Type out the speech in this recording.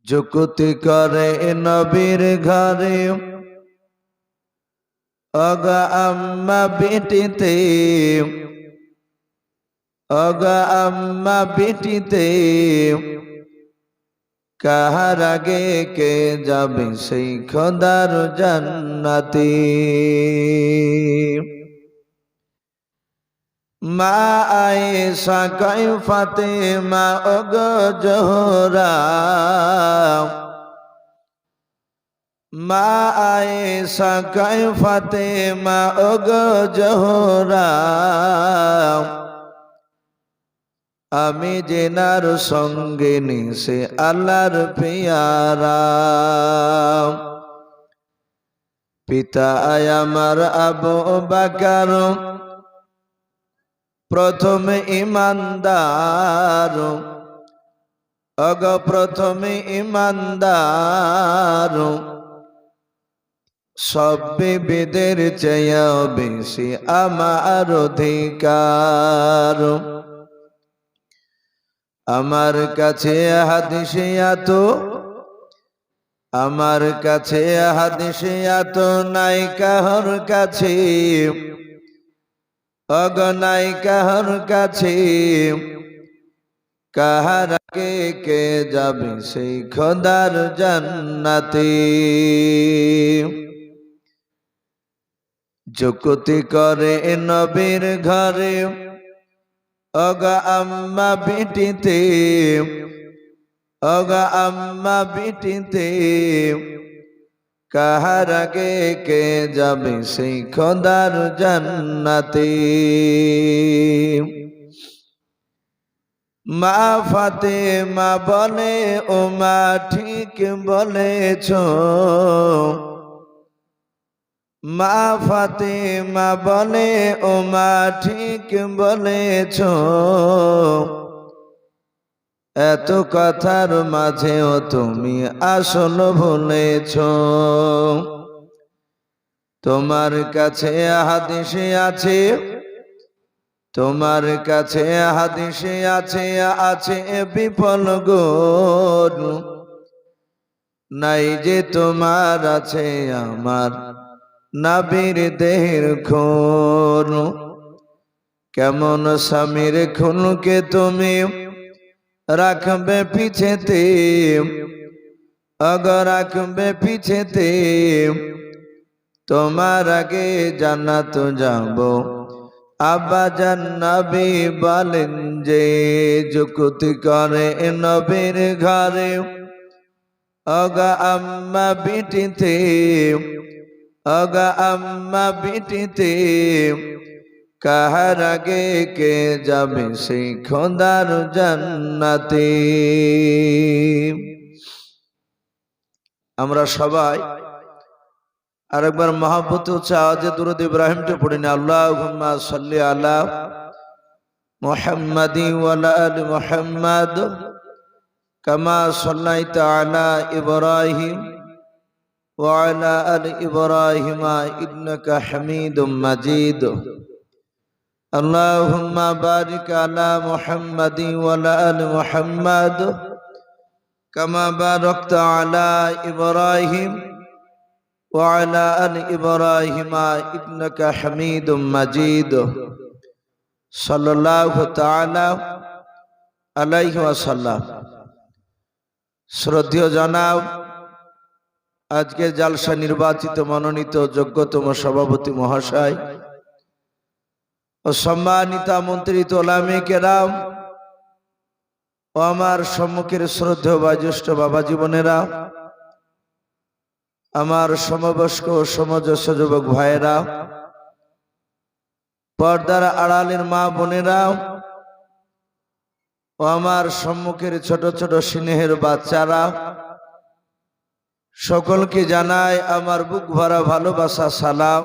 যুক্তি করে নবীর ঘরে অগা আম্মা বেটিতে অগা আম্মা বেটিতে কাহার আগে কে যাবে সেই খোদার জান্নাতে মা আয়েশা কয় ফাতেমা ওগো জোহরা মা আয়েশা কয় ফাতেমা ওগো জোহরা আমি জেনার সঙ্গে নিছে আল্লাহর পেয়ারা পিতা আমার আবু বকর প্রথম ইমানদার অগ প্রথম ইমানদার সব বিবিদের চেয়ে বেশি আমার অধিকার আমার কাছে হাদিসে এত আমার কাছে হাদিসে এত নাই কাহর কাছে অগনাই কাহর কাছে কাহার আগে কে যাবে সেই খোদার জান্নাতে যুক্তি করে নবীর ঘরে অগা আম্মা বেটিতে অগা আম্মা বেটিতে কাহার আগে কে যাবে সেই খোদার জান্নাতে মা ফাতেমা বলে ও মা ঠিক বলেছ মা ফাতেমা বলে ও মা ঠিক বলেছ এত কথার মাঝেও তুমি আসল ভুলেছ তোমার কাছে হাদিসে আছে তোমার কাছে হাদিসে আছে আছে বিফল গুণ নাই যে তোমার আছে আমার নবীর দেহের খুন কেমন স্বামীর খুনকে তুমি রাখবে পিছেতে অগর রাখবে পিছেতে তোমার আগে জান্নাত যাব আব্বা জান নবী বলেন যে যুক্তি করে নবীর ঘরে অগা আম্মা বেটিতে অগা আম্মা বেটিতে কাহার আগে কে যাবে সেই খোদার জান্নাতে আমরা সবাই আরেকবার মহব্বত আওয়াজে দুরূদ ইব্রাহিমটা পড়ি না আল্লাহুম্মা সাল্লি আলা মুহাম্মাদি ওয়া আলা আলি মুহাম্মাদ কামা সাল্লাইতা আলা ইব্রাহিম ওয়া আলা আলি ইব্রাহিম ইন্নাকা হামিদুম মাজিদ আল্লাহুম্মা বারিক আলা মুহাম্মাদি ওয়া আলা আলি মুহাম্মাদ কামা বারাকতা আলা ইব্রাহিম وعلى آل إبراهيم إنك حميد مجيد صلى الله تعالى عليه وسلم শ্রদ্ধেয় জনাব আজকের জালসা নির্বাচিত মনোনীত যোগ্যতম সভাপতি মহাশয় ও সম্মানিত আমন্ত্রিত ওলামে কেরাম ও আমার সম্মুখের শ্রদ্ধেয় বয়োজ্যেষ্ঠ বাবা জীবনেরা আমার সমবয়স্ক সমজস্ব যুবক ভাইয়েরা পর্দার আড়ালের মা বোনেরা ও আমার সম্মুখের ছোট ছোট স্নেহের বাচ্চারা সকলকে জানাই আমার বুক ভরা ভালোবাসা সালাম।